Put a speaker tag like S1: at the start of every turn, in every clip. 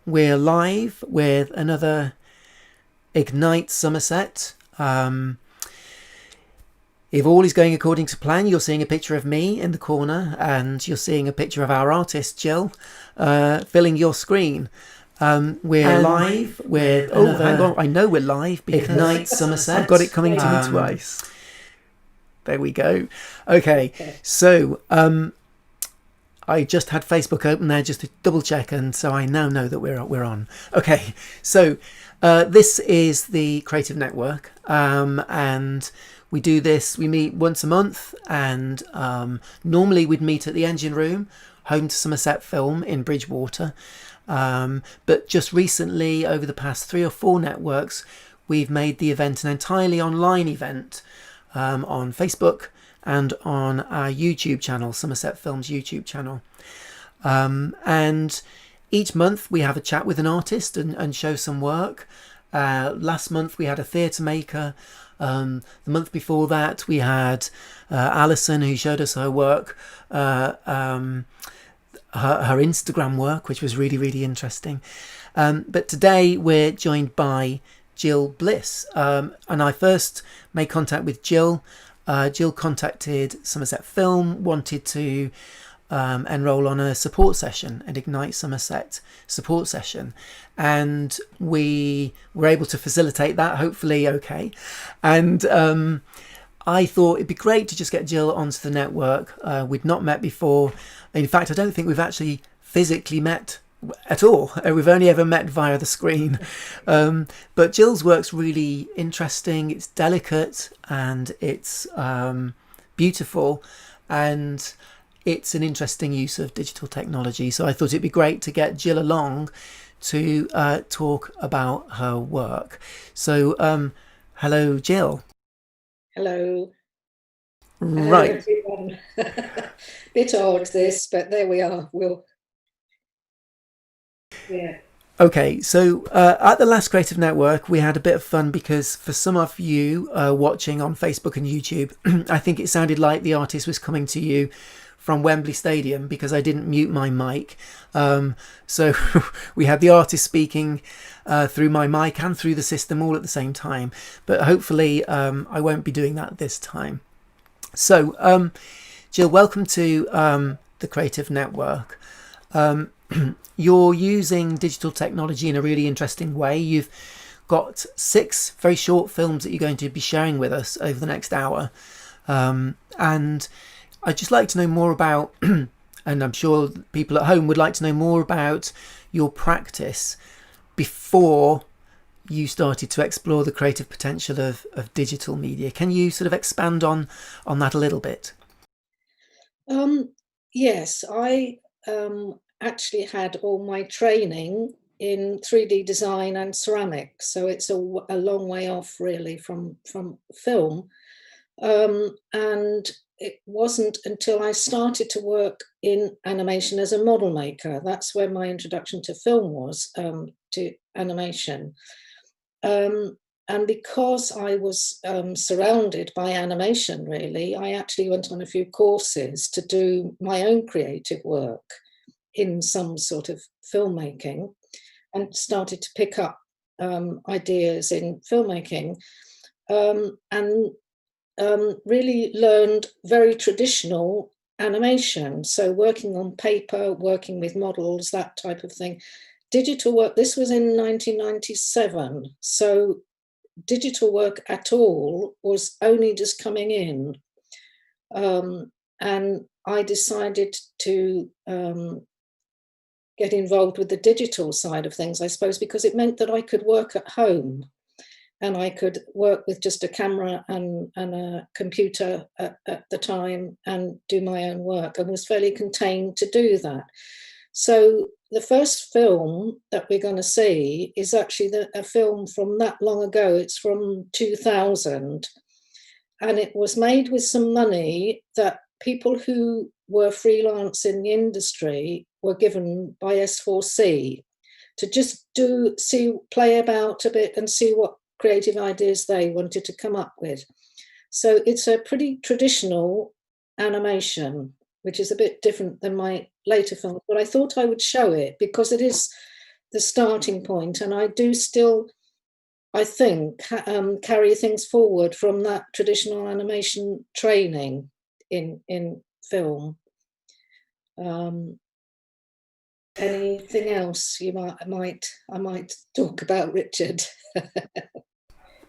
S1: We're live with another Ignite Somerset. If all is going according to plan, you're seeing a picture of me in the corner and you're seeing a picture of our artist, Gill, filling your screen. We're live with another... hang on, I know we're live because Ignite Somerset. I've got it coming to me twice. There we go. Okay. So I just had Facebook open there just to double check, and so I now know that we're on. Okay, so this is the Creative Network, and we do this. We meet once a month, and normally we'd meet at the Engine Room, home to Somerset Film in Bridgewater. But just recently, over the past 3 or 4 networks, we've made the event an entirely online event on Facebook and on our YouTube channel, Somerset Films YouTube channel. And each month we have a chat with an artist and show some work. Last month we had a theatre maker. The month before that we had Alison, who showed us her work, her Instagram work, which was really, really interesting. But today we're joined by Gill Bliss. And I first made contact with Gill. Gill contacted Somerset Film, wanted to enroll on a support session, an Ignite Somerset support session, and we were able to facilitate that, hopefully okay. And I thought it'd be great to just get Gill onto the network. We'd not met before. In fact, I don't think we've actually physically met at all. We've only ever met via the screen. But Gill's work's really interesting. It's delicate and it's beautiful, and it's an interesting use of digital technology. So I thought it'd be great to get Gill along to talk about her work. So hello, Gill.
S2: Hello.
S1: Right.
S2: Hello, everyone. Bit odd this, but there we are. Yeah.
S1: Okay, so at the last Creative Network, we had a bit of fun because for some of you watching on Facebook and YouTube, I think it sounded like the artist was coming to you from Wembley Stadium because I didn't mute my mic. So we had the artist speaking through my mic and through the system all at the same time. But hopefully I won't be doing that this time. So Gill, welcome to the Creative Network. You're using digital technology in a really interesting way. You've got 6 very short films that you're going to be sharing with us over the next hour. And I'd just like to know more about, and I'm sure people at home would like to know more about your practice before you started to explore the creative potential of digital media. Can you sort of expand on that a little bit?
S2: Yes, I actually had all my training in 3D design and ceramics, so it's a long way off really from film. And it wasn't until I started to work in animation as a model maker. That's where my introduction to film was, to animation. And because I was surrounded by animation, really, I actually went on a few courses to do my own creative work in some sort of filmmaking, and started to pick up ideas in filmmaking, and really learned very traditional animation. So working on paper, working with models, that type of thing. Digital work, this was in 1997. So digital work at all was only just coming in. And I decided to get involved with the digital side of things, I suppose, because it meant that I could work at home and I could work with just a camera and a computer at the time and do my own work, and was fairly contained to do that. So the first film that we're going to see is actually a film from that long ago. It's from 2000, and it was made with some money that people who were freelance in the industry were given by S4C to just play about a bit and see what creative ideas they wanted to come up with. So it's a pretty traditional animation, which is a bit different than my later films, but I thought I would show it because it is the starting point, and I do still, I think, carry things forward from that traditional animation training in film. Um, Anything else you might talk about, Richard? Is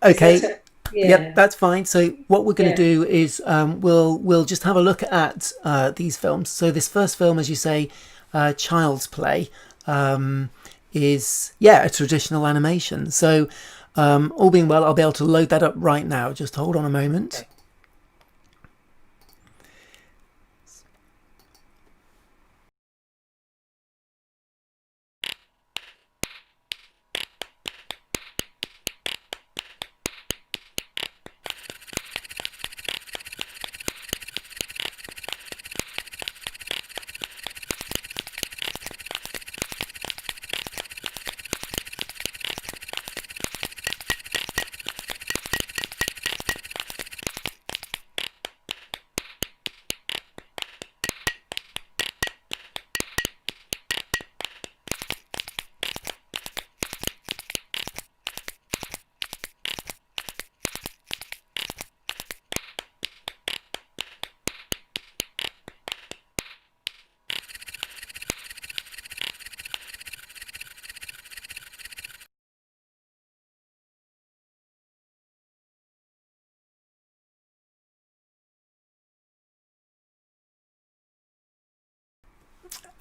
S1: Okay.
S2: that
S1: Yep,
S2: yeah,
S1: that's fine. So what we're going to
S2: yeah.
S1: do is we'll just have a look at these films. So this first film, as you say, Child's Play, is a traditional animation. So all being well, I'll be able to load that up right now. Just hold on a moment.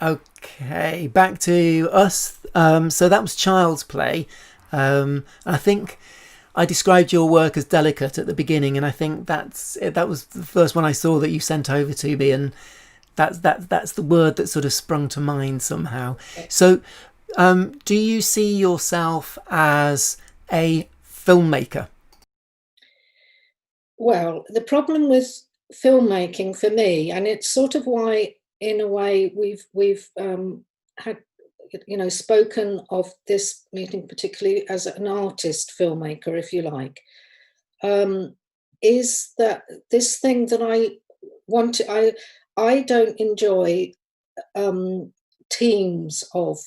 S1: Okay, back to us. So that was Child's Play. I think I described your work as delicate at the beginning, and I think that was the first one I saw that you sent over to me, and that's the word that sort of sprung to mind somehow. So, do you see yourself as a filmmaker?
S2: Well, the problem with filmmaking for me, and it's sort of why, in a way, we've had, spoken of this meeting particularly as an artist filmmaker, if you like, um, is that this thing that I want to, I don't enjoy um, teams of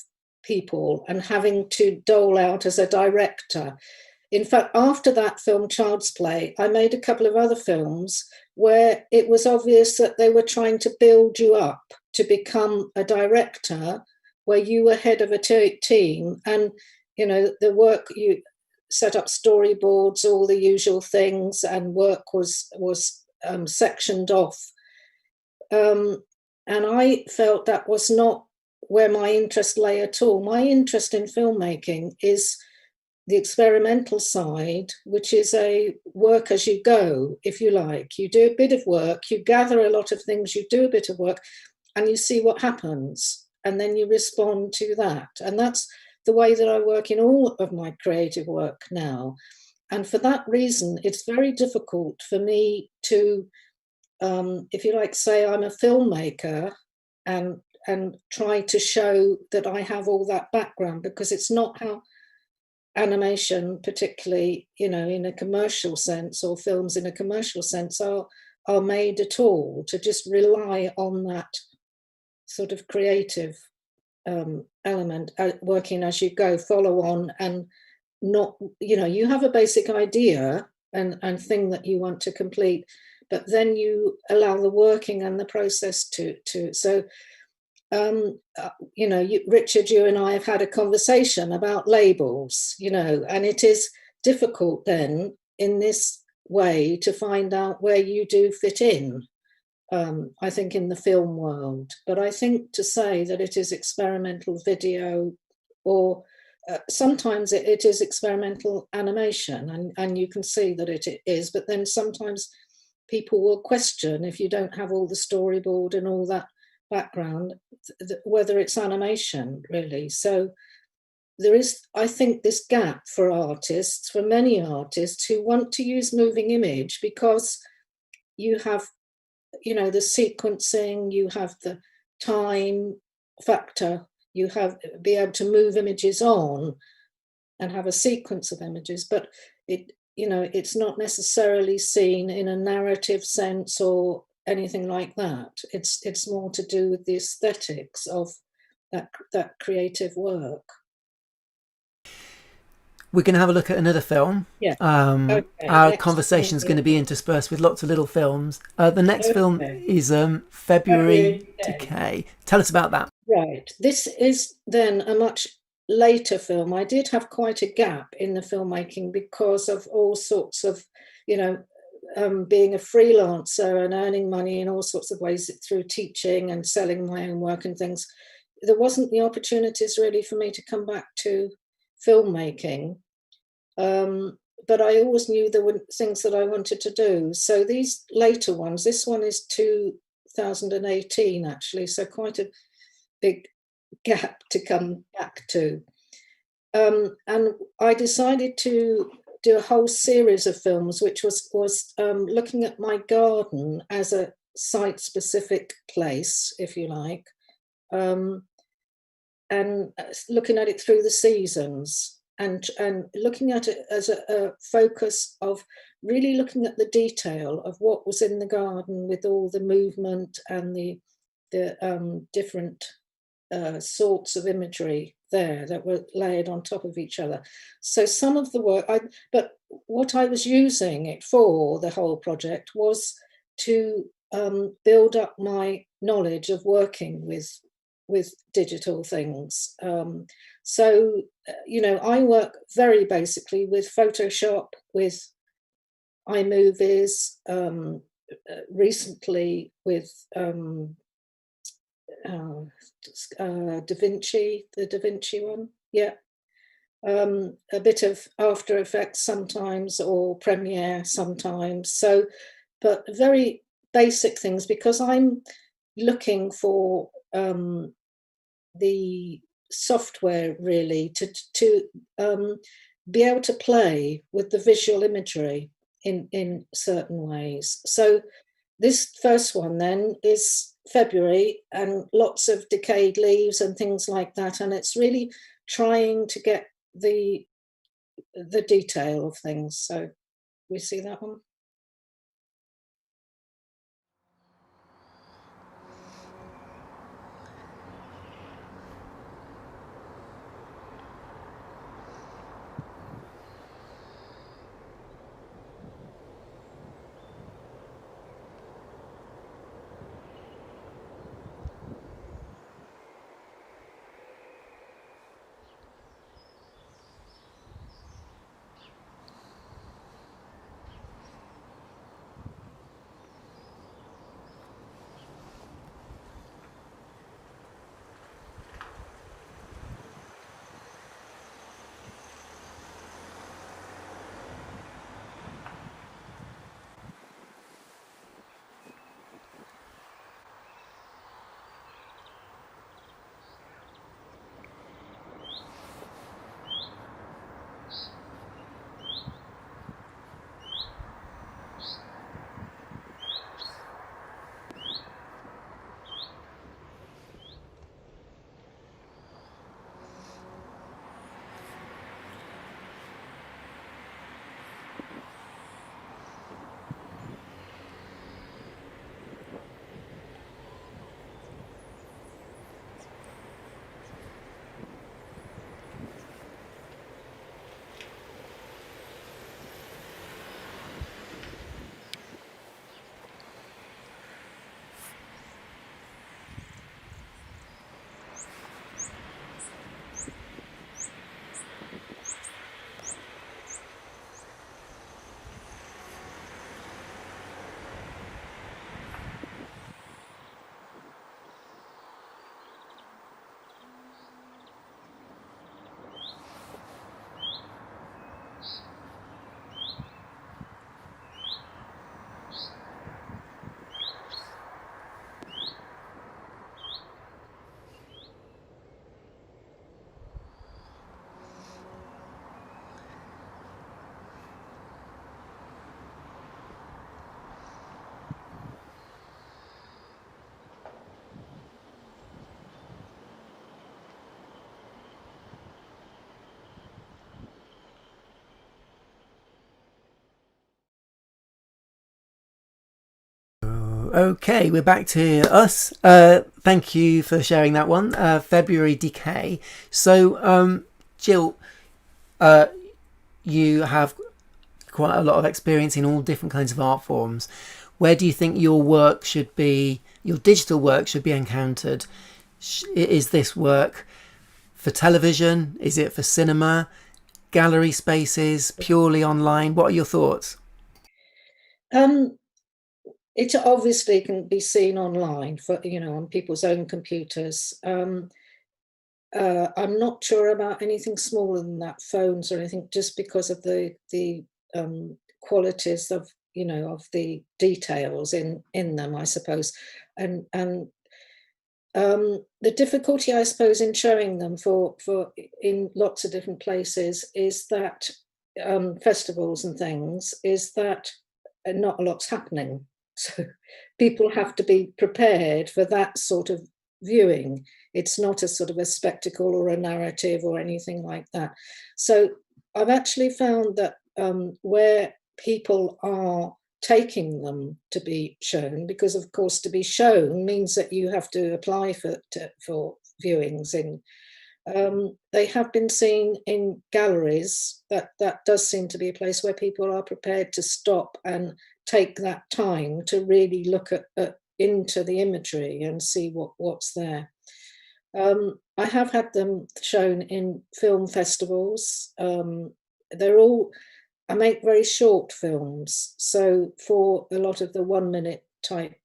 S2: people and having to dole out as a director. In fact, after that film, Child's Play, I made a couple of other films where it was obvious that they were trying to build you up to become a director, where you were head of a team, and the work you set up storyboards, all the usual things, and work was sectioned off. Um, and I felt that was not where my interest lay at all. My interest in filmmaking is the experimental side, which is a work as you go, if you like. You do a bit of work, you gather a lot of things, you do a bit of work, and you see what happens. And then you respond to that. And that's the way that I work in all of my creative work now. And for that reason, it's very difficult for me to, if you like, say I'm a filmmaker and try to show that I have all that background, because it's not how animation, particularly in a commercial sense, or films in a commercial sense, are made at all, to just rely on that sort of creative element, working as you go, follow on, and not, you have a basic idea and thing that you want to complete, but then you allow the working and the process to so Richard, you and I have had a conversation about labels, and it is difficult then in this way to find out where you do fit in, I think, in the film world. But I think to say that it is experimental video, or sometimes it is experimental animation, and you can see that it is, but then sometimes people will question, if you don't have all the storyboard and all that background, whether it's animation really. So there is, I think, this gap for artists, for many artists who want to use moving image, because you have, the sequencing, you have the time factor, you have be able to move images on and have a sequence of images, but it's not necessarily seen in a narrative sense or anything like that. It's more to do with the aesthetics of that creative work.
S1: we're going to have a look at another film.
S2: Yeah.
S1: Our
S2: Next
S1: conversation is
S2: film.
S1: going to be interspersed with lots of little films. The next film is February
S2: February
S1: Decay. Tell us about that.
S2: Right. This is then a much later film. I did have quite a gap in the filmmaking because of all sorts of, you know, being a freelancer and earning money in all sorts of ways through teaching and selling my own work and things. There wasn't the opportunities really for me to come back to filmmaking. But I always knew there were things that I wanted to do. So these later ones, this one is 2018 actually, so quite a big gap to come back to. And I decided to do a whole series of films, which was looking at my garden as a site-specific place, if you like, and looking at it through the seasons, and looking at it as a focus of really looking at the detail of what was in the garden with all the movement and the different sorts of imagery there that were layered on top of each other. So some of the work, but what I was using it for, the whole project, was to build up my knowledge of working with digital things. So, you know, I work very basically with Photoshop, with iMovies, recently with Da Vinci, the Da Vinci one, yeah. A bit of After Effects sometimes, or Premiere sometimes. So, but very basic things, because I'm looking for the software really to be able to play with the visual imagery in certain ways. So this first one then is February, and lots of decayed leaves and things like that, and it's really trying to get the detail of things. So we see that one.
S1: Okay, we're back to us. Thank you for sharing that one. February Decay. So, Gill, you have quite a lot of experience in all different kinds of art forms. Where do you think your digital work should be encountered? Is this work for television? Is it for cinema? Gallery spaces? Purely online? What are your thoughts?
S2: Um, it obviously can be seen online on people's own computers. I'm not sure about anything smaller than that, phones or anything, just because of the qualities of the details in them, I suppose, and the difficulty, I suppose, in showing them for in lots of different places is that festivals and things is that not a lot's happening. So people have to be prepared for that sort of viewing. It's not a sort of a spectacle or a narrative or anything like that. So I've actually found that where people are taking them to be shown, because of course to be shown means that you have to apply for viewings in. They have been seen in galleries. That does seem to be a place where people are prepared to stop and take that time to really look at into the imagery and see what's there. I have had them shown in film festivals. They're all I make very short films, so for a lot of the 1 minute type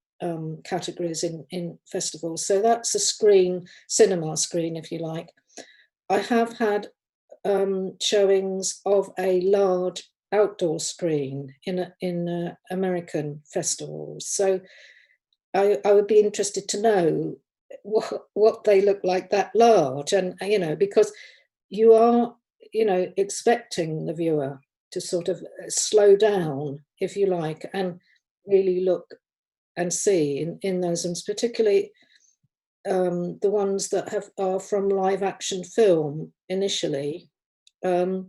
S2: categories in festivals. So that's a cinema screen, if you like. I have had showings of a large outdoor screen in American festivals. So I would be interested to know what they look like that large, and because you are expecting the viewer to sort of slow down, if you like, and really look and see in those, and particularly the ones that are from live action film initially, um,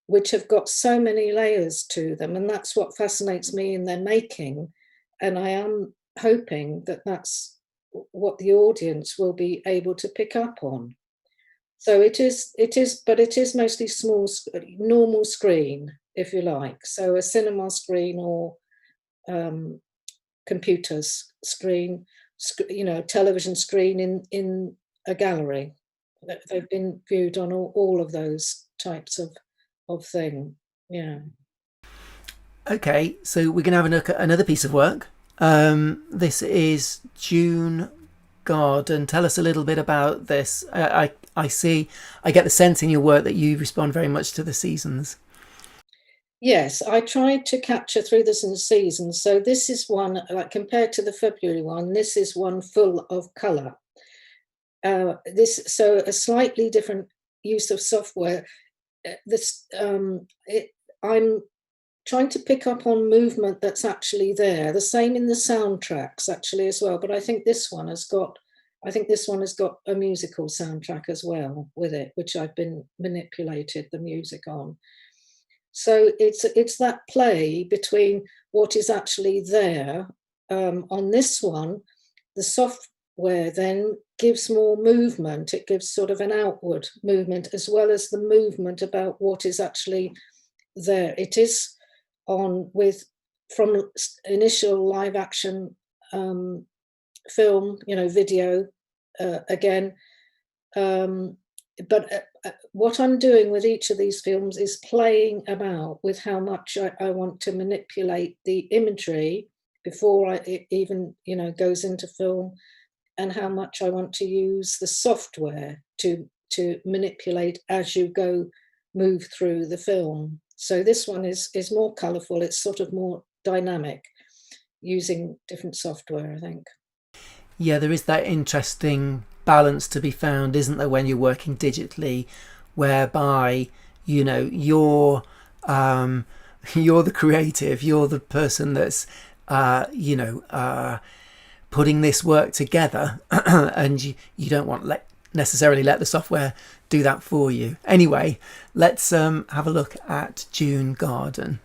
S2: which have got so many layers to them, and that's what fascinates me in their making. And I am hoping that that's what the audience will be able to pick up on. So but it is mostly normal screen, if you like. So a cinema screen or um, computers screen, television screen in a gallery. They've been viewed on all of those types of thing. Yeah.
S1: Okay, so we're going to have a look at another piece of work. This is June Garden. Tell us a little bit about this. I see, I get the sense in your work that you respond very much to the seasons.
S2: Yes, I tried to capture through the seasons. So this is one, like compared to the February one, this is one full of colour. So a slightly different use of software. I'm trying to pick up on movement that's actually there. The same in the soundtracks actually as well. But I think this one has got a musical soundtrack as well with it, which I've been manipulated the music on. So it's that play between what is actually there. On this one, the software then gives more movement. It gives sort of an outward movement as well as the movement about what is actually there. It is on with from initial live action film, video again. But what I'm doing with each of these films is playing about with how much I want to manipulate the imagery before it even goes into film, and how much I want to use the software to manipulate as you move through the film. So this one is more colourful. It's sort of more dynamic, using different software, I think.
S1: Yeah, there is that interesting balance to be found, isn't there, when you're working digitally, whereby you're you're the creative, you're the person that's putting this work together, and you don't want necessarily let the software do that for you. Anyway, let's have a look at June Garden.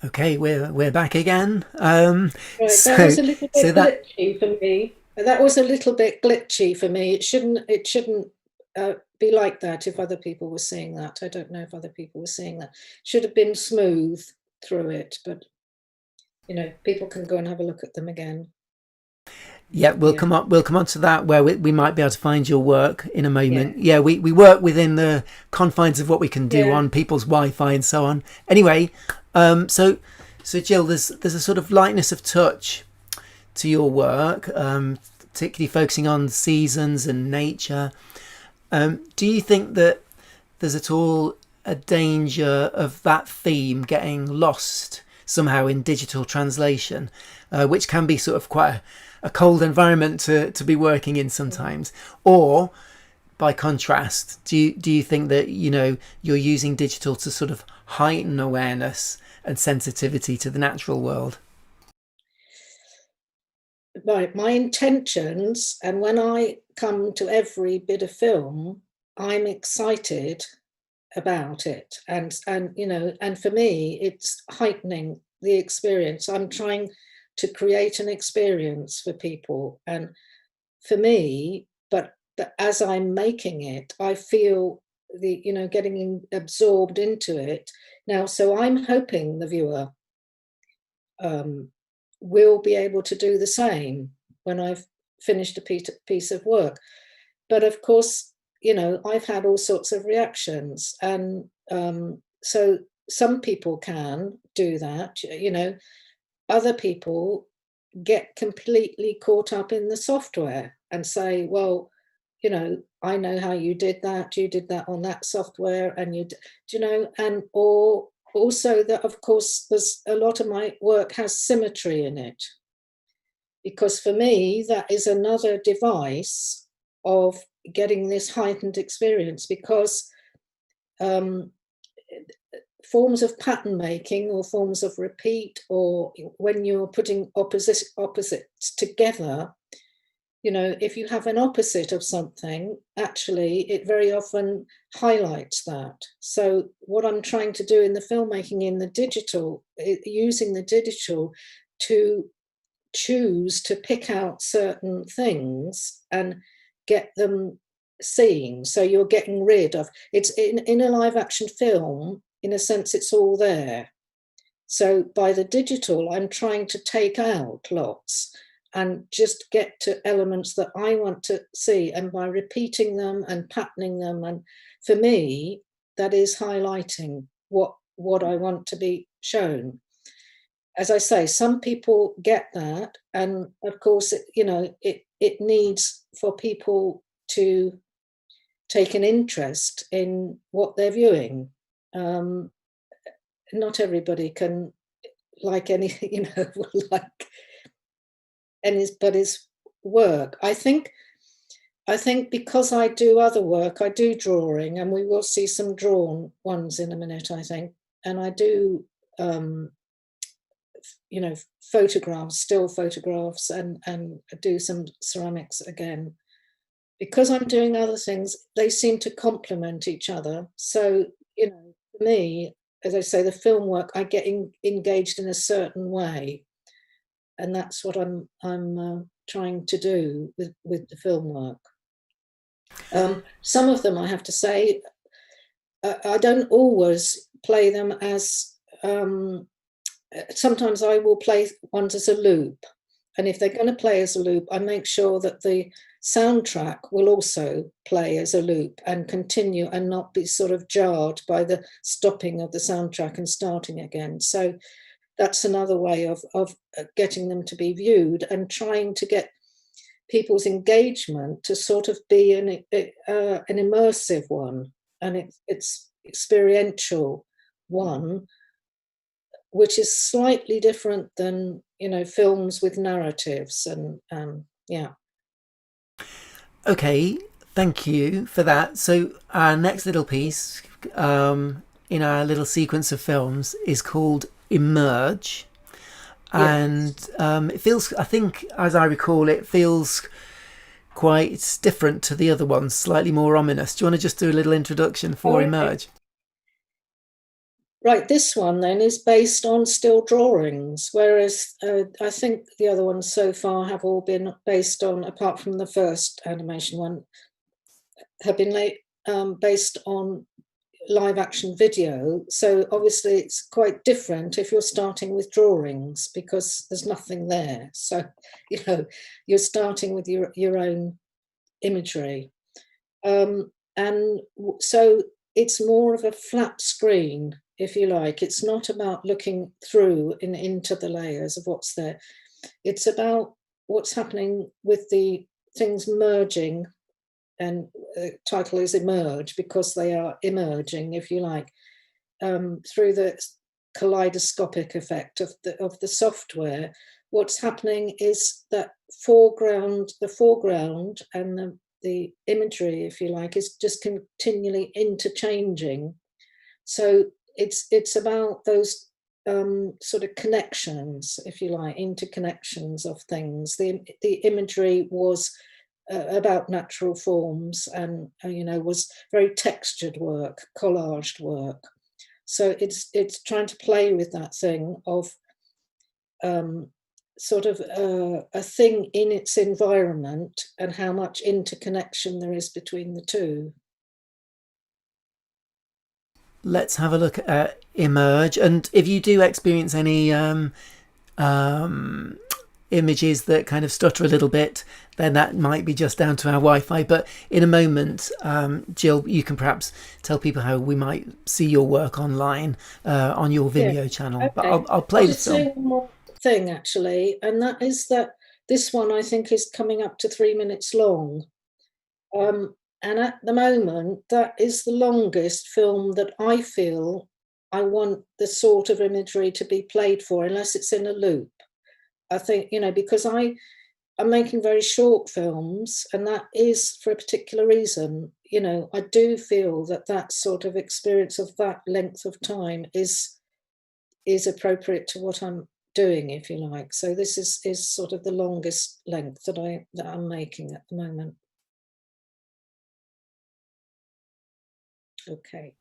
S1: Okay, we're back again.
S2: Right, that
S1: So
S2: was a little
S1: so
S2: bit
S1: that
S2: glitchy for me. That was a little bit glitchy for me. It shouldn't be like that if other people were seeing that. I don't know if other people were seeing that. Should have been smooth through it, but people can go and have a look at them again.
S1: yeah, we'll
S2: Yeah,
S1: come up. We'll come on to that where we might be able to find your work in a
S2: yeah,
S1: moment. Yeah, we work within the confines of what we can do
S2: yeah.
S1: on people's Wi-Fi and so on. Anyway, so Jill, there's a sort of lightness of touch to your work, particularly focusing on seasons and nature. Do you think that there's at all a danger of that theme getting lost somehow in digital translation, which can be sort of quite a cold environment to be working in sometimes? Or by contrast, do you think that you're using digital to sort of heighten awareness and sensitivity to the natural world?
S2: Right, my intentions, and when I come to every bit of film, I'm excited about it, and for me it's heightening the experience. I'm trying to create an experience for people, and for me, but as I'm making it, I feel the getting absorbed into it now. So I'm hoping the viewer um, will be able to do the same when I've finished a piece of work. But of course, I've had all sorts of reactions, and so some people can do that. Other people get completely caught up in the software and say, "Well, I know how you did that. You did that on that software, and and or also that, of course, there's a lot of my work has symmetry in it, because for me that is another device of getting this heightened experience, because um, forms of pattern making or forms of repeat, or when you're putting opposites together, if you have an opposite of something, actually it very often highlights that. So what I'm trying to do in the filmmaking, in the digital, using the digital to choose to pick out certain things and get them seen. So you're getting rid of it's in a live action film, in a sense, it's all there. So by the digital, I'm trying to take out lots and just get to elements that I want to see. And by repeating them and patterning them, and for me, that is highlighting what I want to be shown. As I say, some people get that, and of course, it needs for people to take an interest in what they're viewing. Um, Not everybody can like any, like anybody's work. I think because I do other work, I do drawing, and we will see some drawn ones in a minute, I think, and I do. Um, Photographs, still photographs, and do some ceramics again. Because I'm doing other things, they seem to complement each other. So, for me, as I say, the film work, I get engaged in a certain way, and that's what I'm trying to do with the film work. Some of them, I have to say, I don't always play them as. Sometimes I will play ones as a loop. And if they're going to play as a loop, I make sure that the soundtrack will also play as a loop and continue, and not be sort of jarred by the stopping of the soundtrack and starting again. So that's another way of getting them to be viewed, and trying to get people's engagement to sort of be an immersive one, and it's experiential one, which is slightly different than films with narratives, and yeah.
S1: Okay, thank you for that. So our next little piece in our little sequence of films is called Emerge.
S2: Yes.
S1: And it feels, I think, as I recall, it feels quite different to the other ones, slightly more ominous. Do you want to just do a little introduction
S2: All
S1: for
S2: right.
S1: Emerge?
S2: Right, this one then is based on still drawings, whereas I think the other ones so far have all been based on, apart from the first animation one, have been based on live action video. So obviously it's quite different if you're starting with drawings because there's nothing there. So, you're starting with your own imagery. And so it's more of a flat screen, if you like. It's not about looking through and into the layers of what's there. It's about what's happening with the things merging, and the title is Emerge because they are emerging, if you like, through the kaleidoscopic effect of the software. What's happening is that the foreground and the imagery, if you like, is just continually interchanging. So it's about those sort of connections, if you like, interconnections of things. The imagery was about natural forms, and was very textured work, collaged work. So it's trying to play with that thing of sort of a thing in its environment and how much interconnection there is between the two.
S1: Let's have a look at Emerge. And if you do experience any um, images that kind of stutter a little bit, then that might be just down to our Wi-Fi. But in a moment, Gill, you can perhaps tell people how we might see your work online on your
S2: Yeah.
S1: Vimeo channel. But
S2: Okay.
S1: I'll play
S2: I'll
S1: the
S2: just say
S1: film.
S2: one more thing, actually, and that is that this one I think is coming up to 3 minutes long. And at the moment, that is the longest film that I feel I want the sort of imagery to be played for, unless it's in a loop. I think, because I'm making very short films, and that is for a particular reason. I do feel that that sort of experience of that length of time is appropriate to what I'm doing, if you like. So this is sort of the longest length that I'm making at the moment. Okay.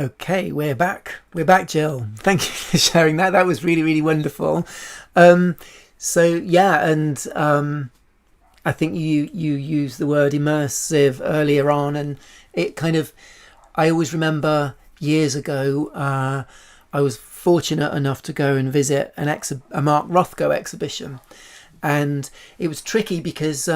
S1: Okay, we're back. We're back, Jill. Thank you for sharing that. That was really, really wonderful. Um, so yeah, and I think you used the word immersive earlier on, and it kind of. I always remember years ago. I was fortunate enough to go and visit a Mark Rothko exhibition, and it was tricky because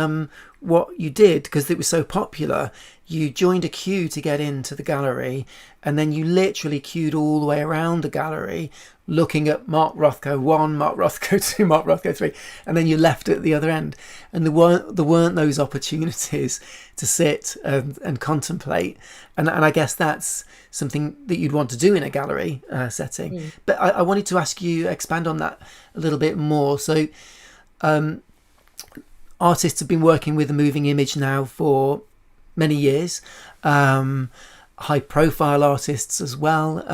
S1: what you did, because it was so popular, you joined a queue to get into the gallery, and then you literally queued all the way around the gallery looking at Mark Rothko 1, Mark Rothko 2, Mark Rothko 3, and then you left at the other end. And there weren't those opportunities to sit and contemplate. And I guess that's something that you'd want to do in a gallery setting.
S2: Mm.
S1: But I wanted to ask you, expand on that a little bit more. So artists have been working with a moving image now for many years. High profile artists as well,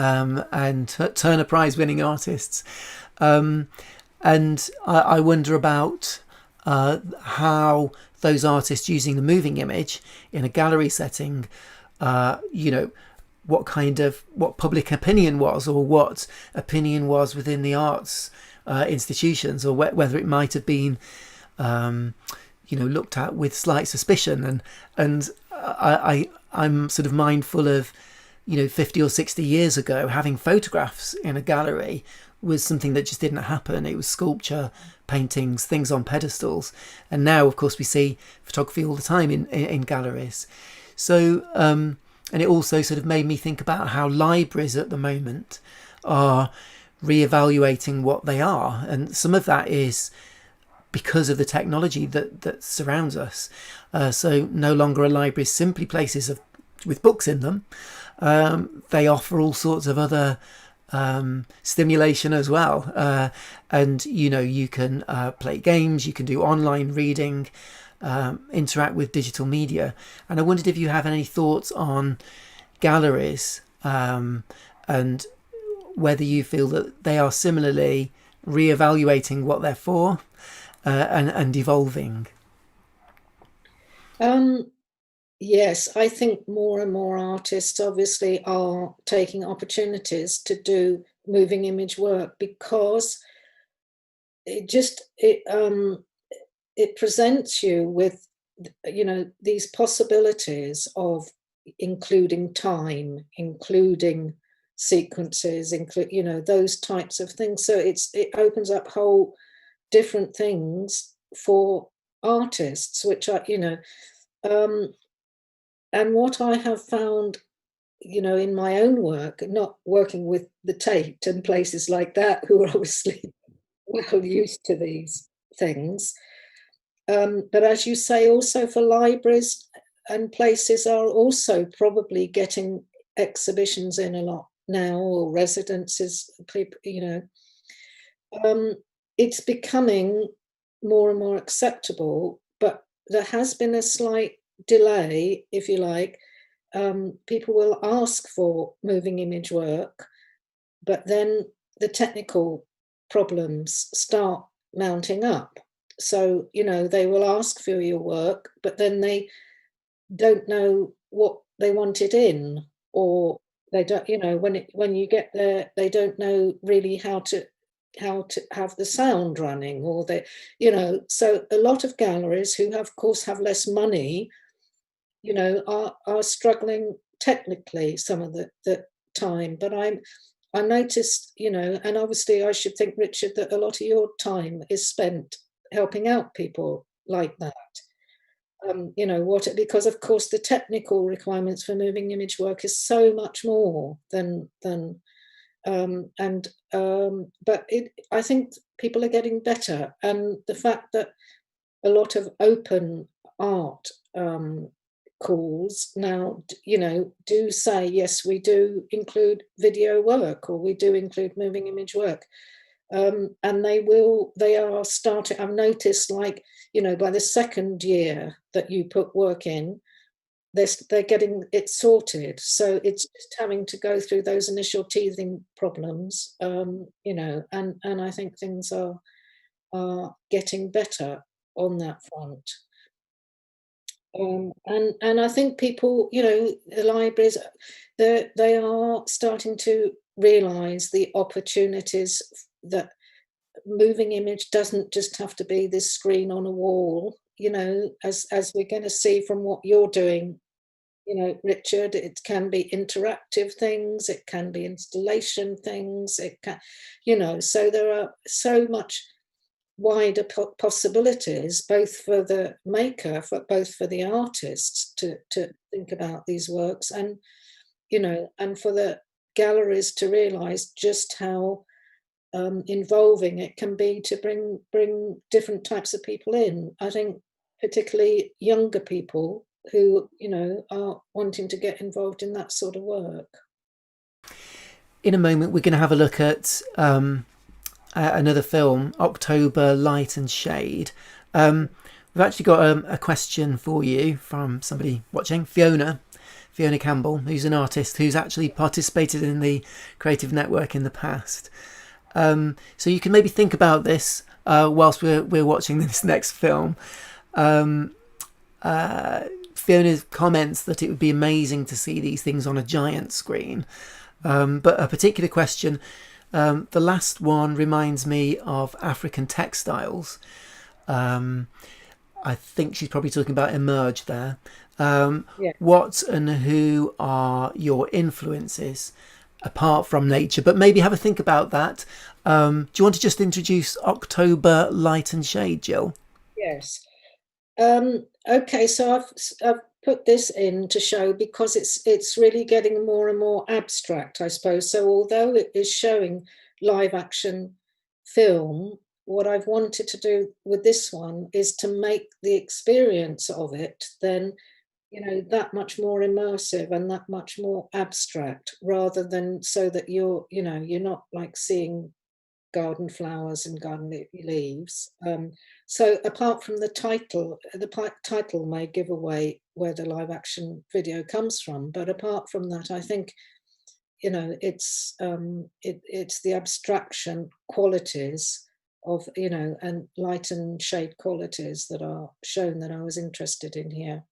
S1: and Turner Prize winning artists. And I wonder about how those artists using the moving image in a gallery setting, what public opinion was, or what opinion was within the arts institutions, or whether it might have been looked at with slight suspicion. And I'm sort of mindful of 50 or 60 years ago, having photographs in a gallery was something that just didn't happen. It was sculpture, paintings, things on pedestals. And now, of course, we see photography all the time in galleries. So and it also sort of made me think about how libraries at the moment are reevaluating what they are, and some of that is because of the technology that surrounds us. So no longer are libraries simply places with books in them. They offer all sorts of other stimulation as well. And you can play games, you can do online reading, interact with digital media. And I wondered if you have any thoughts on galleries, and whether you feel that they are similarly reevaluating what they're for, and evolving.
S2: Um, yes, I think more and more artists obviously are taking opportunities to do moving image work because it presents you with these possibilities of including time, including sequences, include those types of things. So it opens up whole different things for artists, which are um, and what I have found, in my own work, not working with the Tate and places like that, who are obviously well used to these things. But as you say, also for libraries and places are also probably getting exhibitions in a lot now, or residences, people, it's becoming more and more acceptable, but there has been a slight delay, if you like. People will ask for moving image work, but then the technical problems start mounting up. So, they will ask for your work, but then they don't know what they want it in, or they don't, when you get there, they don't know really how to have the sound running, or they, so a lot of galleries who have, of course, have less money, are struggling technically some of the time. But I noticed, and obviously I should think, Richard, that a lot of your time is spent helping out people like that. Because of course the technical requirements for moving image work is so much more than and but I think people are getting better, and the fact that a lot of open art calls now, do say, yes, we do include video work, or we do include moving image work. And they are starting, I've noticed, like, by the second year that you put work in, they're getting it sorted. So it's just having to go through those initial teething problems, and I think things are getting better on that front. And I think people, the libraries, they are starting to realise the opportunities that moving image doesn't just have to be this screen on a wall, as we're going to see from what you're doing, Richard. It can be interactive things, it can be installation things, it can, so there are so much wider possibilities, both for the maker, for both for the artists to think about these works, and for the galleries to realise just how involving it can be to bring different types of people in. I think particularly younger people who are wanting to get involved in that sort of work.
S1: In a moment, we're going to have a look at another film, October Light and Shade. We've actually got a question for you from somebody watching, Fiona Campbell, who's an artist who's actually participated in the Creative Network in the past. So you can maybe think about this whilst we're watching this next film. Fiona comments that it would be amazing to see these things on a giant screen. But a particular question, the last one reminds me of African textiles. I think she's probably talking about Emerge there.
S2: Yeah.
S1: What and who are your influences apart from nature? But maybe have a think about that. Do you want to just introduce October Light and Shade, Gill?
S2: Yes. Okay, so I've put this in to show because it's really getting more and more abstract, I suppose. So although it is showing live action film, what I've wanted to do with this one is to make the experience of it then, that much more immersive and that much more abstract, rather than so that you're not like seeing garden flowers and garden leaves. So apart from the title may give away where the live action video comes from, but apart from that, I think it's the abstraction qualities of and light and shade qualities that are shown that I was interested in here.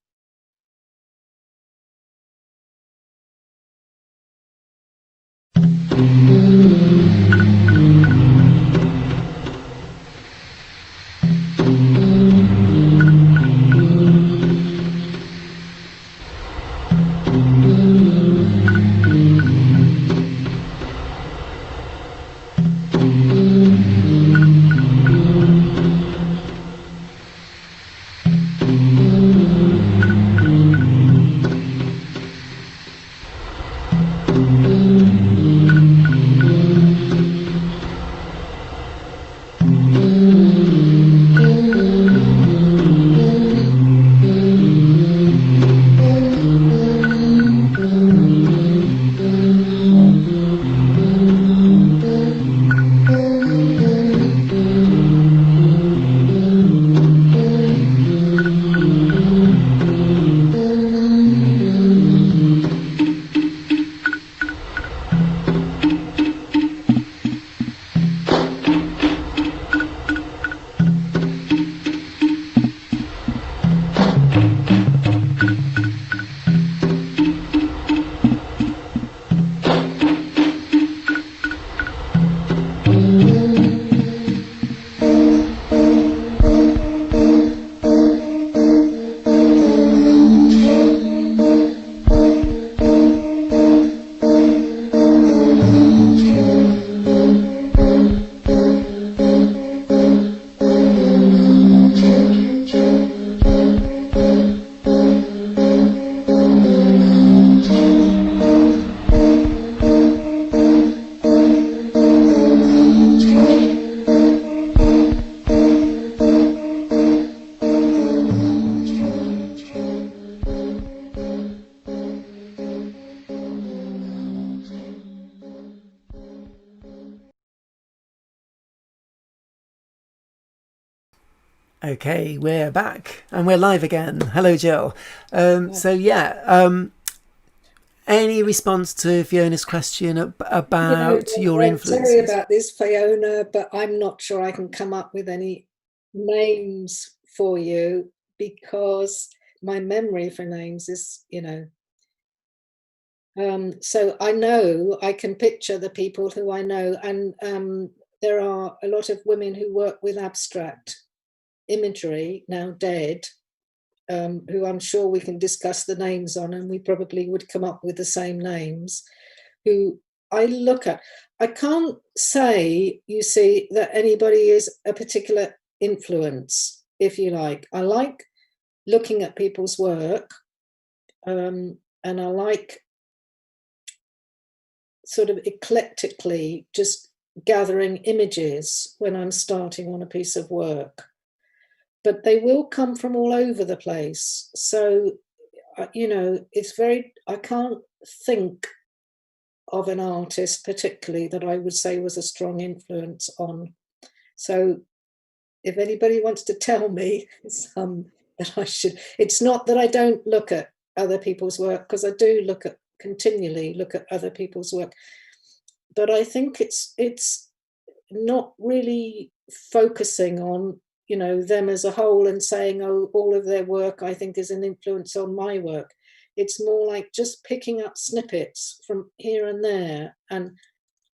S1: Okay, we're back and we're live again. Hello, Jill. Any response to Fiona's question about your influences?
S2: Sorry about this, Fiona, but I'm not sure I can come up with any names for you because my memory for names is, so I know I can picture the people who I know, and there are a lot of women who work with abstract imagery, now dead, who I'm sure we can discuss the names on, and we probably would come up with the same names, who I look at. I can't say, you see, that anybody is a particular influence, if you like. I like looking at people's work, and I like sort of eclectically just gathering images when I'm starting on a piece of work. But they will come from all over the place. So, it's very, I can't think of an artist particularly that I would say was a strong influence on. So, if anybody wants to tell me that I should, it's not that I don't look at other people's work, because I do continually look at other people's work, but I think it's not really focusing on, them as a whole and saying, oh, all of their work I think is an influence on my work. It's more like just picking up snippets from here and there and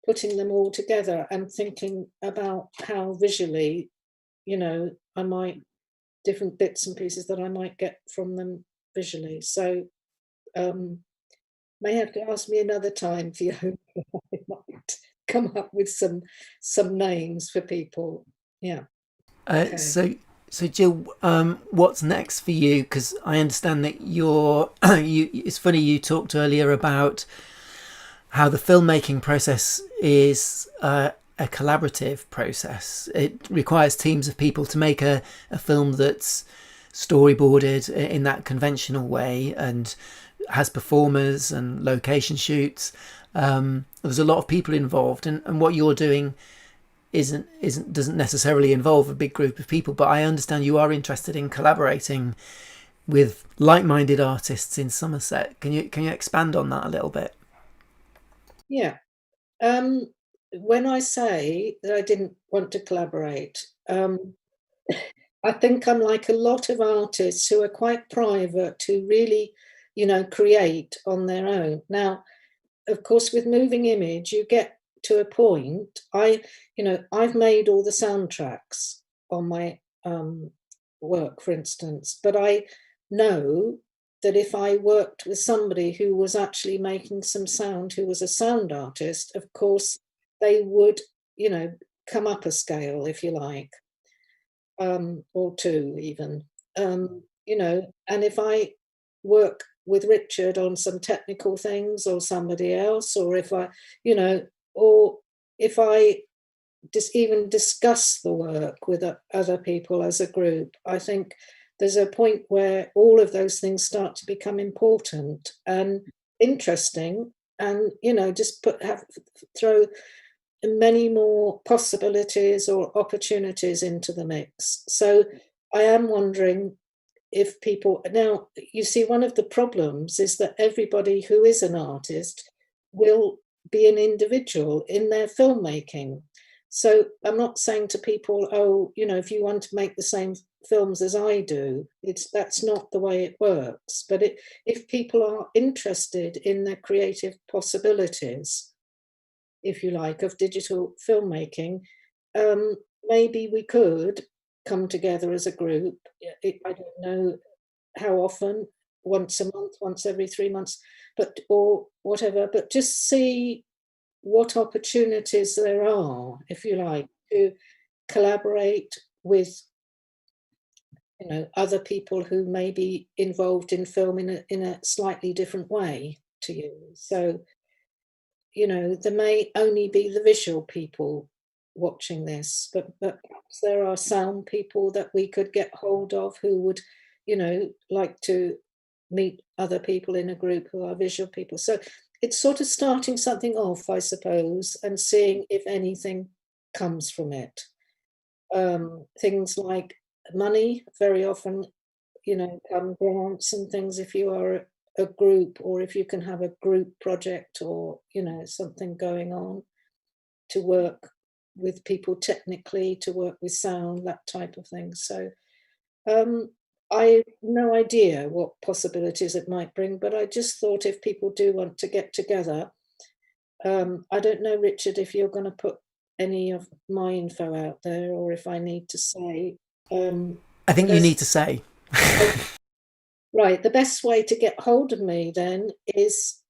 S2: putting them all together and thinking about how visually, I might, different bits and pieces that I might get from them visually. So, um, may have to ask me another time, Fiona. I might come up with some names for people. Yeah.
S1: Uh,
S2: Okay.
S1: so, so Jill, what's next for you? Because I understand that you're. It's funny you talked earlier about how the filmmaking process is a collaborative process. It requires teams of people to make a film that's storyboarded in that conventional way and has performers and location shoots. There's a lot of people involved, and what you're doing isn't doesn't necessarily involve a big group of people. But I understand you are interested in collaborating with like-minded artists in Somerset. Can you expand on that a little bit?
S2: Yeah. Um, when I say that I didn't want to collaborate, I think I'm like a lot of artists who are quite private, who really, create on their own. Now, of course, with moving image, you get to a point. I've made all the soundtracks on my work, for instance, but I know that if I worked with somebody who was actually making some sound, who was a sound artist, of course, they would, come up a scale, if you like, or two even. And if I work with Richard on some technical things or somebody else, or if I, you know, or if I even discuss the work with other people as a group, I think there's a point where all of those things start to become important and interesting, and just throw many more possibilities or opportunities into the mix. So I am wondering if people now, you see, one of the problems is that everybody who is an artist will be an individual in their filmmaking. So I'm not saying to people, oh, if you want to make the same films as I do, that's not the way it works. But if people are interested in their creative possibilities, if you like, of digital filmmaking, um, maybe we could come together as a group. I don't know how often, once a month, once every 3 months, but or whatever, but just see what opportunities there are, if you like, to collaborate with other people who may be involved in film in a slightly different way to you. So there may only be the visual people watching this, but perhaps there are sound people that we could get hold of who would, like to meet other people in a group who are visual people. So it's sort of starting something off, I suppose, and seeing if anything comes from it. Things like money very often, come grants and things if you are a group, or if you can have a group project, or something going on to work with people technically, to work with sound, that type of thing. So um I no idea what possibilities it might bring, but I just thought if people do want to get together, I don't know, Richard, if you're going to put any of my info out there, or if I need to say
S1: I
S2: the
S1: think you need
S2: best.
S1: to say.
S2: Right, the best way to get hold of me then is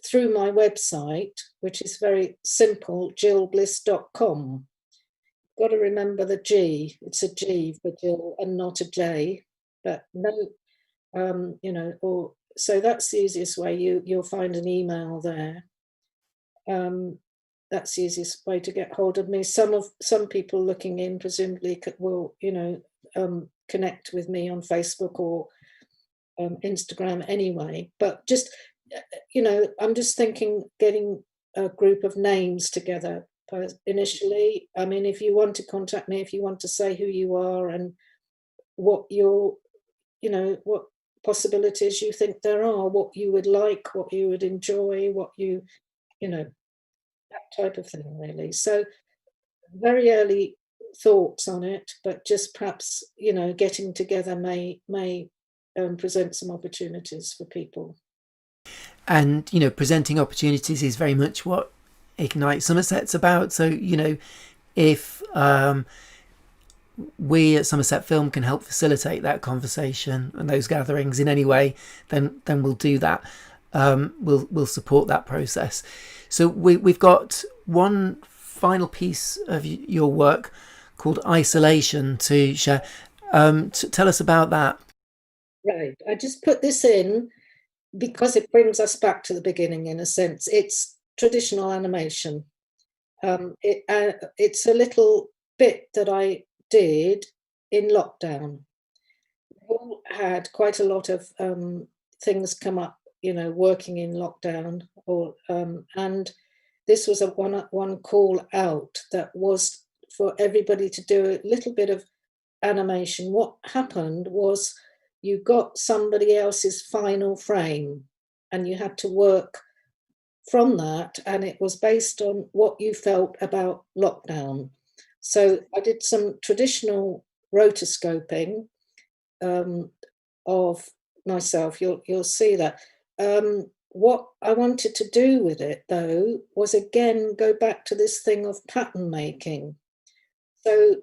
S2: through my website, which is very simple, gillbliss.com. Got to remember the G. It's a G for Jill and not a J. But no, or so that's the easiest way. You'll find an email there. That's the easiest way to get hold of me. Some people looking in presumably will connect with me on Facebook or Instagram anyway. But just I'm just thinking getting a group of names together initially. I mean, if you want to contact me, if you want to say who you are and what your what possibilities you think there are, what you would like, what you would enjoy, what you know that type of thing, really. So very early thoughts on it, but just perhaps getting together may present some opportunities for people.
S1: And presenting opportunities is very much what Ignite Somerset's about. So if we at Somerset Film can help facilitate that conversation and those gatherings in any way, then we'll do that. We'll support that process. So we've got one final piece of your work called Isolation to share. Tell us about that.
S2: Right. I just put this in because it brings us back to the beginning in a sense. It's traditional animation. It's a little bit that I did in lockdown. We all had quite a lot of things come up, working in lockdown, and this was a one call out that was for everybody to do a little bit of animation. What happened was you got somebody else's final frame, and you had to work from that, and it was based on what you felt about lockdown. So I did some traditional rotoscoping of myself. You'll see that. What I wanted to do with it, though, was again go back to this thing of pattern making. So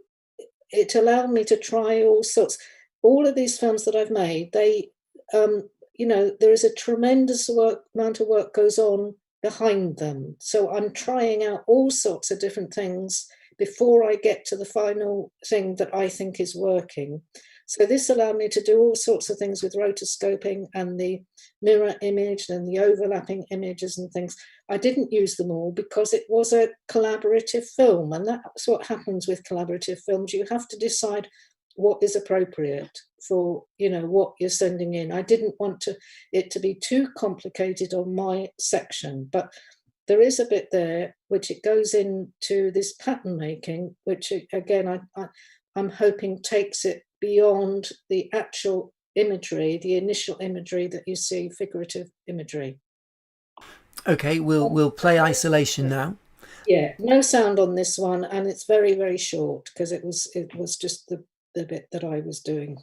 S2: it allowed me to try all sorts. All of these films that I've made, there is a tremendous amount of work goes on behind them. So I'm trying out all sorts of different things before I get to the final thing that I think is working. So this allowed me to do all sorts of things with rotoscoping and the mirror image and the overlapping images and things. I didn't use them all because it was a collaborative film, and that's what happens with collaborative films. You have to decide what is appropriate for what you're sending in. I didn't want it to be too complicated on my section, but there is a bit there which it goes into this pattern making, which again I'm hoping takes it beyond the actual imagery, the initial imagery that you see, figurative imagery.
S1: Okay, we'll play Isolation now.
S2: Yeah, no sound on this one, and it's very, very short because it was just the bit that I was doing.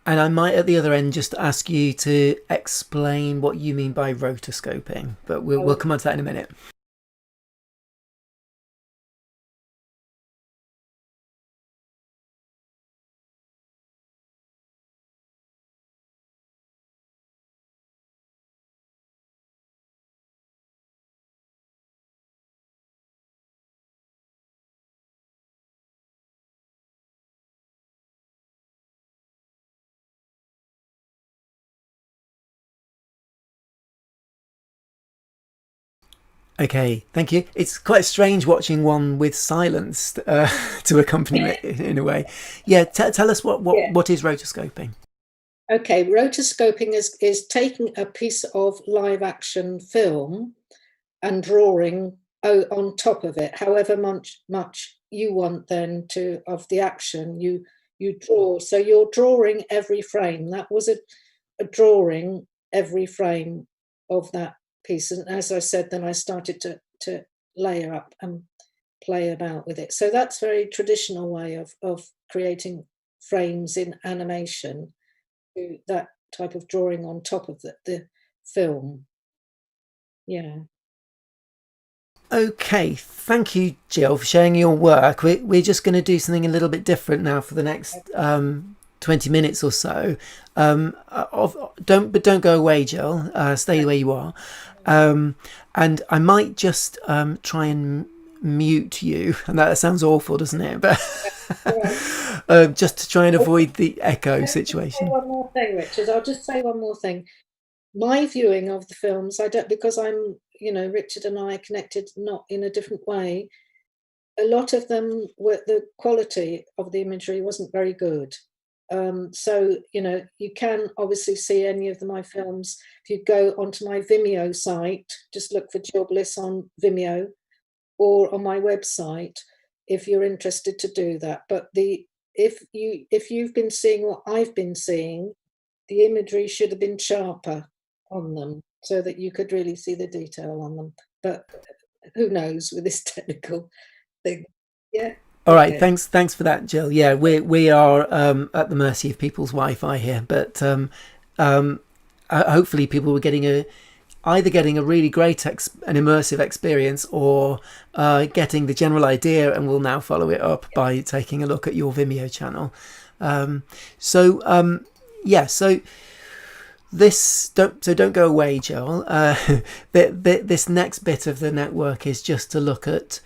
S1: And I might at the other end just ask you to explain what you mean by rotoscoping, but we'll come on to that in a minute. Okay, thank you. It's quite strange watching one with silence to accompany it in a way. Yeah, tell us what is rotoscoping.
S2: Okay, rotoscoping is taking a piece of live action film and drawing on top of it, however much you want then of the action you draw. So you're drawing every frame. That was a drawing every frame of that piece. And as I said, then I started to layer up and play about with it. So that's very traditional way of creating frames in animation. do that type of drawing on top of the film. Yeah.
S1: Okay, thank you, Gill, for sharing your work. We're just going to do something a little bit different now for the next 20 minutes or so. Don't go away, Gill. Stay where you are. And I might just try and mute you. And that sounds awful, doesn't it? But just to try and avoid the echo situation.
S2: One more thing, Richard. I'll just say one more thing. My viewing of the films, I don't, because I'm, Richard and I connected not in a different way. A lot of them were, the quality of the imagery wasn't very good. So, you can obviously see any of my films. If you go onto my Vimeo site, just look for Gill Bliss on Vimeo or on my website if you're interested to do that. But if you've been seeing what I've been seeing, the imagery should have been sharper on them so that you could really see the detail on them. But who knows with this technical thing? Yeah.
S1: All right, thanks for that, Gill. Yeah, we are at the mercy of people's Wi-Fi here, but hopefully people were either getting a really great an immersive experience, or getting the general idea, and will now follow it up by taking a look at your Vimeo channel. So don't go away, Joel. This next bit of the network is just to look at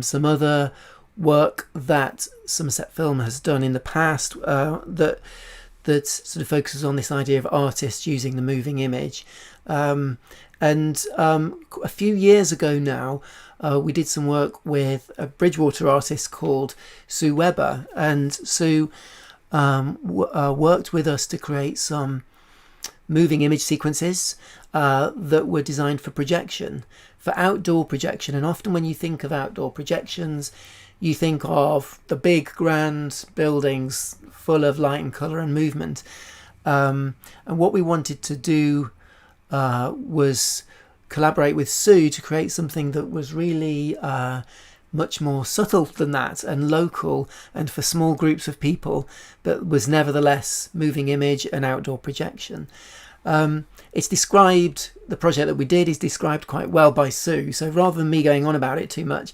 S1: some other work that Somerset Film has done in the past, that sort of focuses on this idea of artists using the moving image. And a few years ago now, we did some work with a Bridgewater artist called Sue Webber, and Sue worked with us to create some moving image sequences that were designed for projection, for outdoor projection. And often when you think of outdoor projections, you think of the big grand buildings full of light and colour and movement. And what we wanted to do was collaborate with Sue to create something that was really much more subtle than that, and local, and for small groups of people, but was nevertheless moving image and outdoor projection. It's described, the project that we did is described quite well by Sue, so rather than me going on about it too much,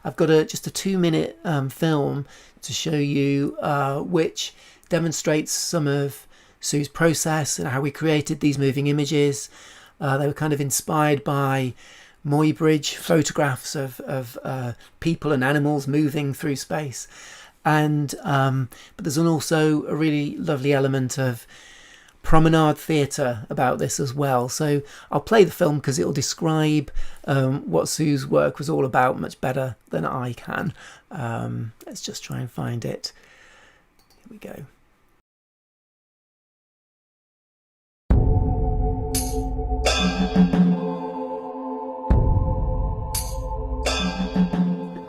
S1: I've got just a 2-minute film to show you, which demonstrates some of Sue's process and how we created these moving images. They were kind of inspired by Muybridge photographs of people and animals moving through space, and but there's also a really lovely element of promenade theatre about this as well. So I'll play the film because it'll describe what Sue's work was all about much better than I can. Let's just try and find it. Here we go.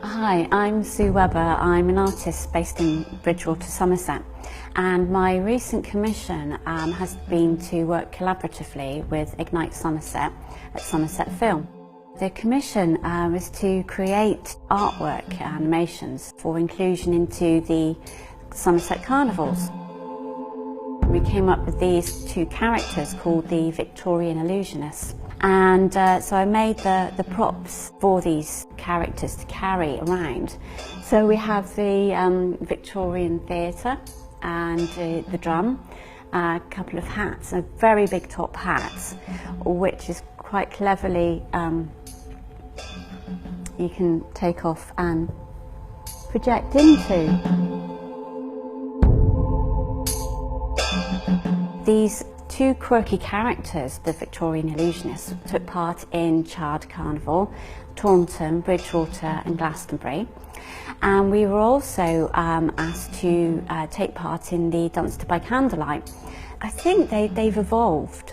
S3: Hi, I'm Sue Webber. I'm an artist based in Bridgewater, Somerset, and my recent commission has been to work collaboratively with Ignite Somerset at Somerset Film. The commission is to create artwork animations for inclusion into the Somerset Carnivals. We came up with these 2 characters called the Victorian Illusionists. And so I made the props for these characters to carry around. So we have the Victorian theatre and the drum, a couple of hats, a very big top hats, which is quite cleverly you can take off and project into. These 2 quirky characters, the Victorian Illusionists, took part in Chard Carnival, Taunton, Bridgewater and Glastonbury. And we were also asked to take part in the Dunster by Candlelight. I think they've evolved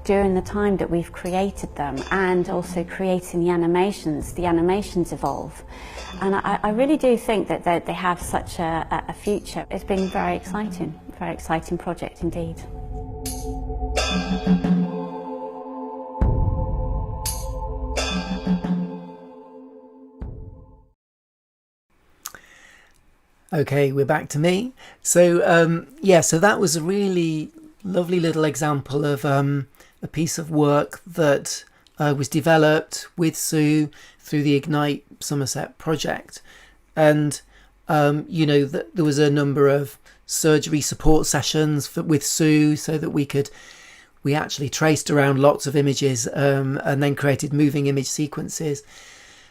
S3: during the time that we've created them, and also creating the animations evolve. And I really do think that they have such a future. It's been very exciting project indeed.
S1: Okay, we're back to me. So so that was a really lovely little example of a piece of work that was developed with Sue through the Ignite Somerset project. And, there was a number of surgery support sessions with Sue so that we actually traced around lots of images and then created moving image sequences.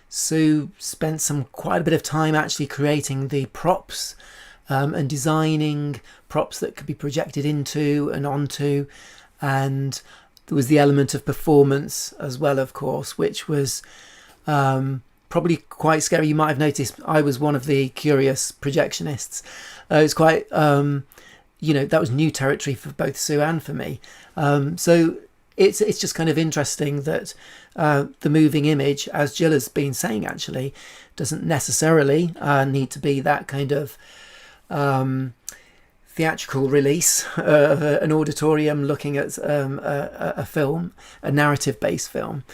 S1: Sue spent quite a bit of time actually creating the props and designing props that could be projected into and onto. And there was the element of performance as well, of course, which was probably quite scary. You might have noticed I was one of the curious projectionists. It was quite, that was new territory for both Sue and for me. So it's just kind of interesting that the moving image, as Gill has been saying, actually doesn't necessarily need to be that kind of theatrical release of an auditorium looking at a film, a narrative-based film.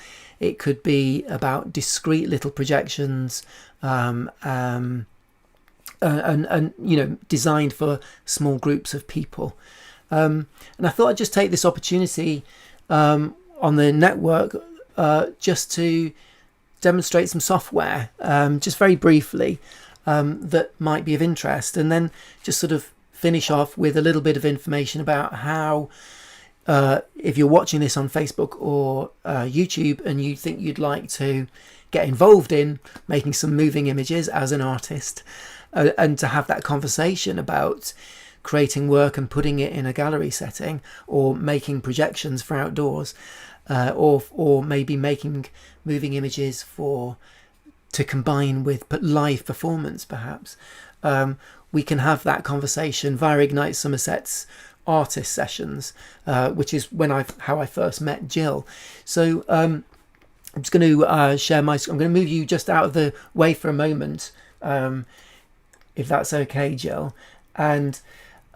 S1: It could be about discrete little projections and designed for small groups of people. And I thought I'd just take this opportunity on the network just to demonstrate some software, just very briefly, that might be of interest, and then just sort of finish off with a little bit of information about how, if you're watching this on Facebook or YouTube and you think you'd like to get involved in making some moving images as an artist, and to have that conversation about creating work and putting it in a gallery setting, or making projections for outdoors, or maybe making moving images to combine with live performance, perhaps. We can have that conversation via Ignite Somerset's artist sessions, which is how I first met Gill. So I'm just going to share my. I'm going to move you just out of the way for a moment, if that's okay, Gill. And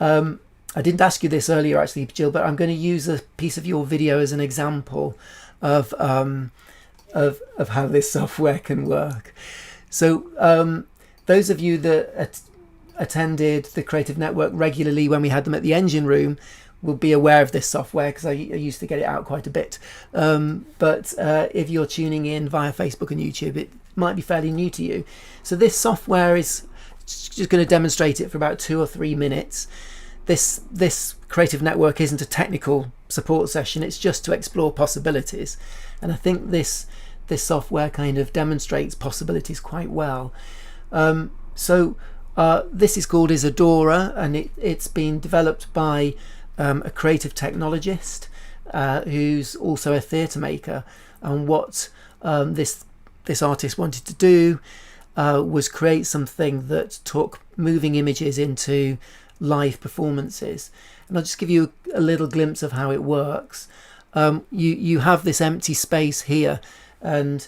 S1: I didn't ask you this earlier, actually, Gill, but I'm going to use a piece of your video as an example of how this software can work. So those of you that attended the Creative Network regularly when we had them at the engine room will be aware of this software, because I used to get it out quite a bit. But if you're tuning in via Facebook and YouTube, it might be fairly new to you. So this software is just going to demonstrate it for about 2 or 3 minutes. This Creative Network isn't a technical support session, it's just to explore possibilities. And I think this software kind of demonstrates possibilities quite well. This is called Isadora, and it's been developed by a creative technologist who's also a theatre maker. And what this artist wanted to do was create something that took moving images into live performances. And I'll just give you a little glimpse of how it works. You have this empty space here, and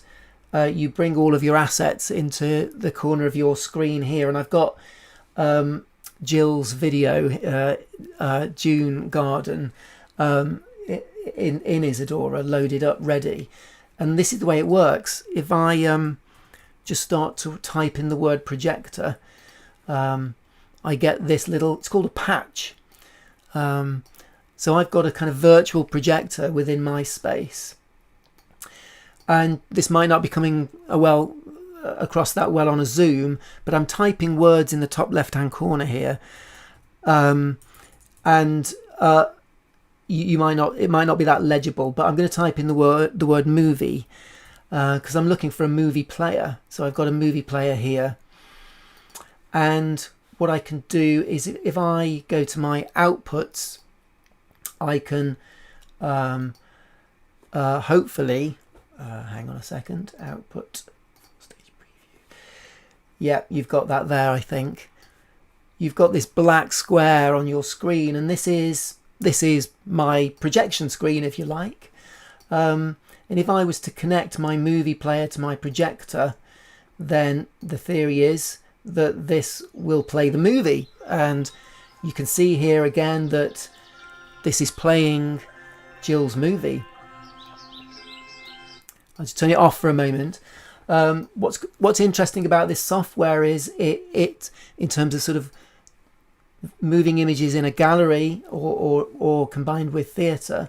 S1: you bring all of your assets into the corner of your screen here. And I've got Gill's video, June Garden, in Isadora, loaded up, ready. And this is the way it works. If I just start to type in the word projector, I get this little, it's called a patch. So I've got a kind of virtual projector within my space. And this might not be coming across that well on a Zoom, but I'm typing words in the top left-hand corner here. It might not be that legible, but I'm going to type in the word movie, because I'm looking for a movie player. So I've got a movie player here. And what I can do is, if I go to my outputs, I can hopefully, hang on a second, output, stage preview. Yeah, you've got that there, I think. You've got this black square on your screen, and this is my projection screen, if you like. And if I was to connect my movie player to my projector, then the theory is that this will play the movie. And you can see here again that this is playing Gill's movie. I'll just turn it off for a moment. What's interesting about this software is it in terms of sort of moving images in a gallery or combined with theatre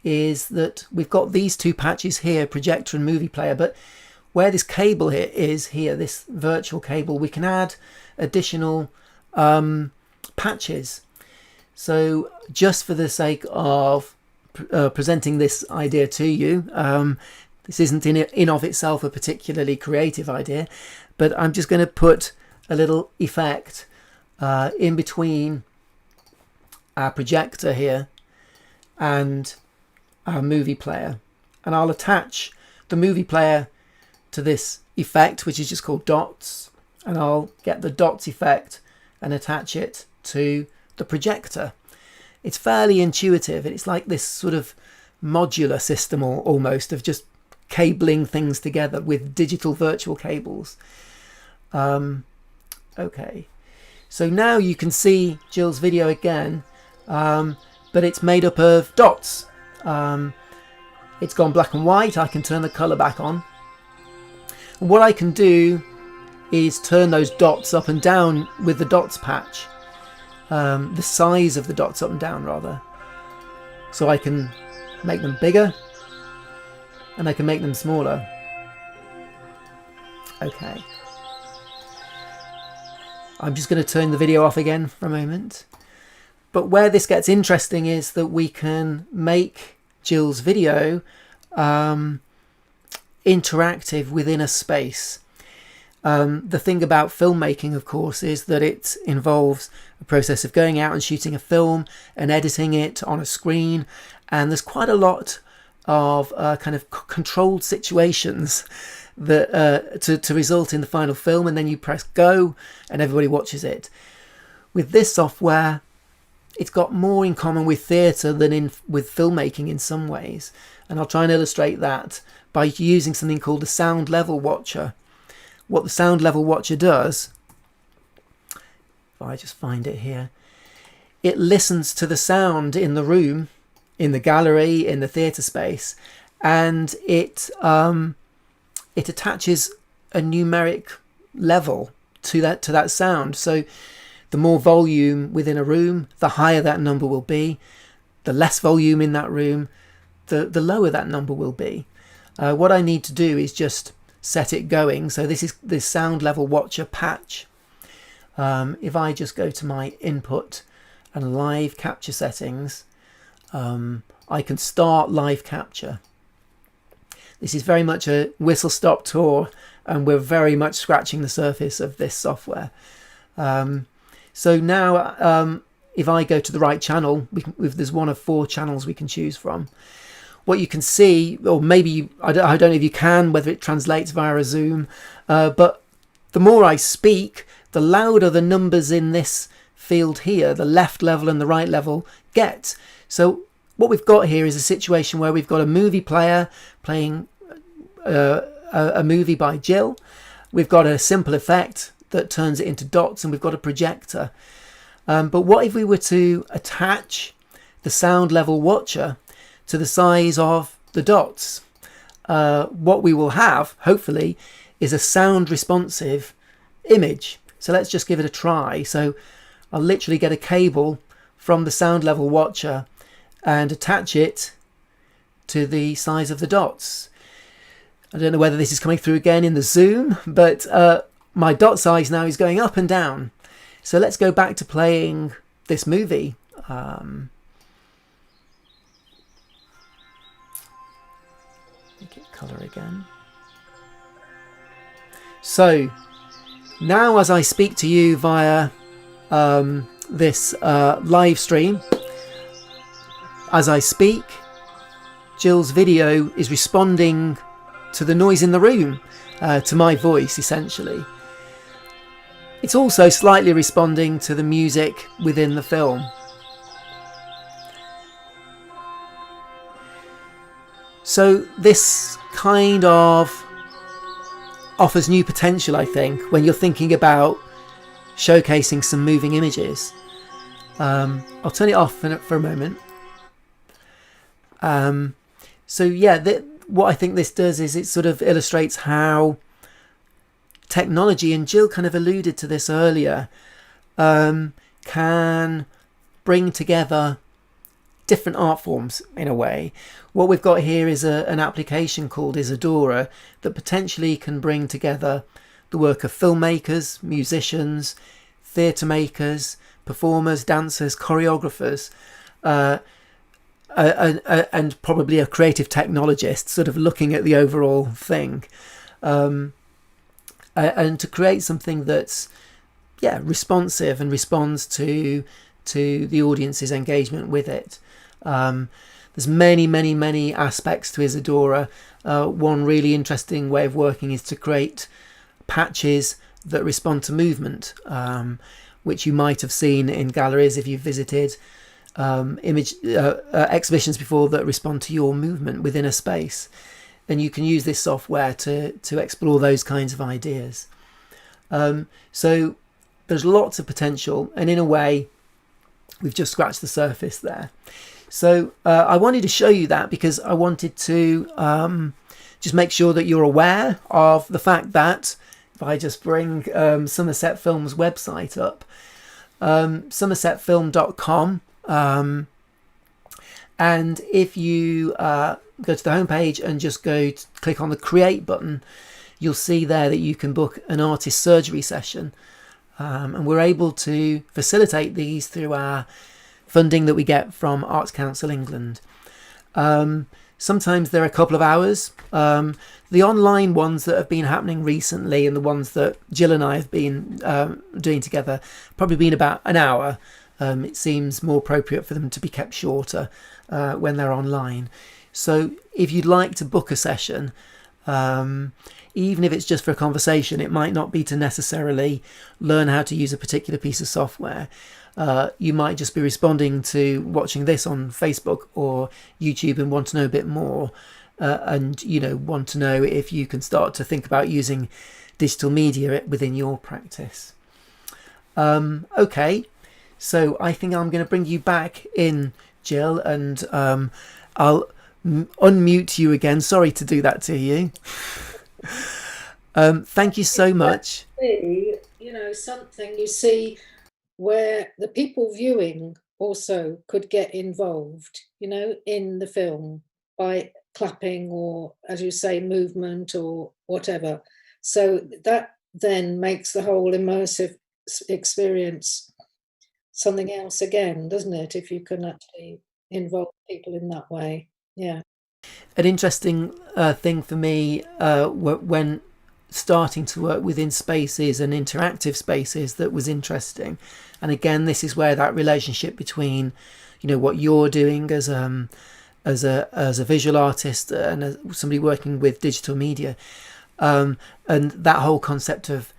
S1: is that we've got these two patches here, projector and movie player, but where this cable here is here, this virtual cable, we can add additional patches. So just for the sake of presenting this idea to you, this isn't in of itself a particularly creative idea, but I'm just going to put a little effect in between our projector here and our movie player, and I'll attach the movie player to this effect, which is just called dots, and I'll get the dots effect and attach it to the projector. It's fairly intuitive. It's like this sort of modular system almost of just cabling things together with digital virtual cables. Okay, so now you can see Gill's video again, but it's made up of dots. It's gone black and white. I can turn the colour back on. And what I can do is turn those dots up and down with the dots patch, the size of the dots up and down rather. So I can make them bigger and I can make them smaller. Okay. I'm just going to turn the video off again for a moment. But where this gets interesting is that we can make Gill's video interactive within a space. The thing about filmmaking, of course, is that it involves a process of going out and shooting a film and editing it on a screen, and there's quite a lot of kind of controlled situations that to result in the final film, and then you press go and everybody watches it. With this software, it's got more in common with theatre than with filmmaking in some ways, and I'll try and illustrate that by using something called a sound level watcher. What the sound level watcher does, if I just find it here, it listens to the sound in the room, in the gallery, in the theatre space, and it attaches a numeric level to that sound. So the more volume within a room, the higher that number will be. The less volume in that room, the lower that number will be. What I need to do is just set it going. So this is the sound level watcher patch. If I just go to my input and live capture settings, I can start live capture. This is very much a whistle stop tour, and we're very much scratching the surface of this software. So now if I go to the right channel, there's one of 4 channels we can choose from. What you can see, or maybe I don't know if you can, whether it translates via a zoom, but the more I speak, the louder the numbers in this field here, the left level and the right level, get. So what we've got here is a situation where we've got a movie player playing a movie by Gill. We've got a simple effect that turns it into dots, and we've got a projector. But what if we were to attach the sound level watcher to the size of the dots? What we will have, hopefully, is a sound responsive image. So let's just give it a try. So I'll literally get a cable from the sound level watcher and attach it to the size of the dots. I don't know whether this is coming through again in the zoom, but my dot size now is going up and down. So let's go back to playing this movie. Make it colour again. So now as I speak to you via this live stream, as I speak, Gill's video is responding to the noise in the room, to my voice essentially. It's also slightly responding to the music within the film. So this kind of offers new potential, I think, when you're thinking about showcasing some moving images. I'll turn it off for a moment. So yeah, what I think this does is it sort of illustrates how technology, and Gill kind of alluded to this earlier, can bring together different art forms in a way. What we've got here is an application called Isadora that potentially can bring together the work of filmmakers, musicians, theatre makers, performers, dancers, choreographers, and probably a creative technologist sort of looking at the overall thing, and to create something that's responsive and responds to the audience's engagement with it. There's many aspects to Isadora. One really interesting way of working is to create patches that respond to movement, which you might have seen in galleries if you've visited exhibitions before, that respond to your movement within a space. And you can use this software to explore those kinds of ideas. So there's lots of potential, and in a way we've just scratched the surface there. So I wanted to show you that because I wanted to just make sure that you're aware of the fact that if I just bring Somerset Film's website up, somersetfilm.com, and if you go to the homepage and just click on the create button, you'll see there that you can book an artist surgery session, and we're able to facilitate these through our funding that we get from Arts Council England. Sometimes they're a couple of hours. The online ones that have been happening recently, and the ones that Gill and I have been doing together, probably been about an hour. It seems more appropriate for them to be kept shorter when they're online. So if you'd like to book a session, even if it's just for a conversation, it might not be to necessarily learn how to use a particular piece of software. You might just be responding to watching this on Facebook or YouTube and want to know a bit more, and want to know if you can start to think about using digital media within your practice. Okay, so I think I'm going to bring you back in, Gill, and I'll unmute you again. Sorry to do that to you. Thank you so much.
S2: Something you see where the people viewing also could get involved, in the film by clapping or, as you say, movement or whatever. So that then makes the whole immersive experience something else again, doesn't it? If you can actually involve people in that way. Yeah.
S1: An interesting thing for me when starting to work within spaces and interactive spaces that was interesting, and again, this is where that relationship between what you're doing as a visual artist and as somebody working with digital media, and that whole concept of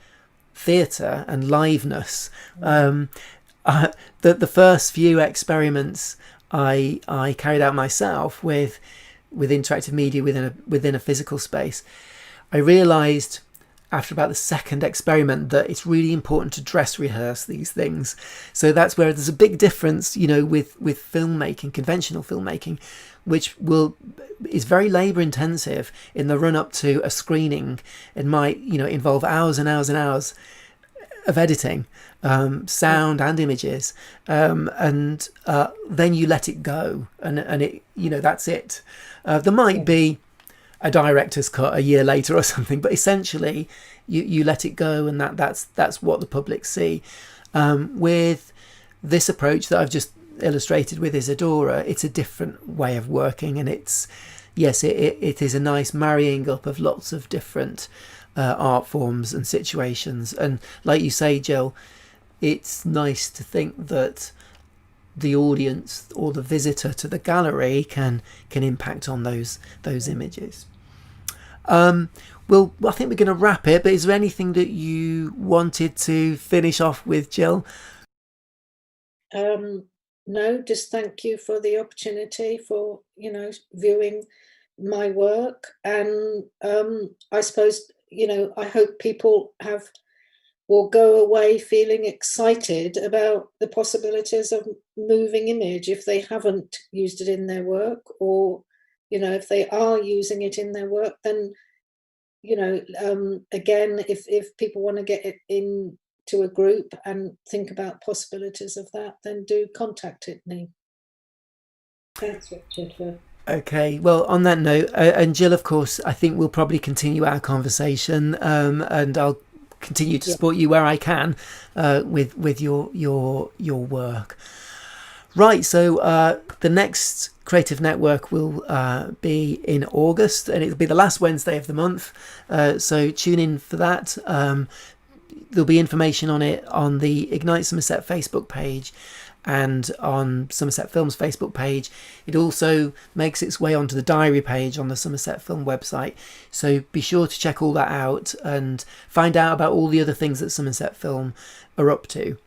S1: theatre and liveness. The first few experiments I carried out myself with interactive media within a physical space, I realised after about the second experiment that it's really important to dress rehearse these things. So that's where there's a big difference, with filmmaking, conventional filmmaking, which is very labour intensive in the run up to a screening. It might involve hours and hours and hours of editing, sound and images, and then you let it go, and it that's it. There might be a director's cut a year later or something, but essentially you let it go, and that's what the public see. With this approach that I've just illustrated with Isadora, it's a different way of working, and it is a nice marrying up of lots of different art forms and situations. And like you say, Gill, it's nice to think that the audience or the visitor to the gallery can impact on those images. Well, I think we're going to wrap it, but is there anything that you wanted to finish off with, Gill?
S2: No, just thank you for the opportunity for viewing my work, and I suppose I hope people will go away feeling excited about the possibilities of moving image if they haven't used it in their work, or if they are using it in their work, then again, if people want to get it in to a group and think about possibilities of that, then do contact me. Thanks, Richard.
S1: Okay, well, on that note, and Gill, of course, I think we'll probably continue our conversation, and I'll continue to support you where I can with your work. Right, so the next Creative Network will be in August, and it'll be the last Wednesday of the month. So tune in for that. There'll be information on it on the Ignite Somerset Facebook page and on Somerset Film's Facebook page. It also makes its way onto the diary page on the Somerset Film website. So be sure to check all that out and find out about all the other things that Somerset Film are up to.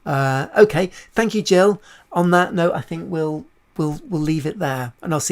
S1: Okay, thank you, Gill. On that note, I think we'll leave it there, and I'll see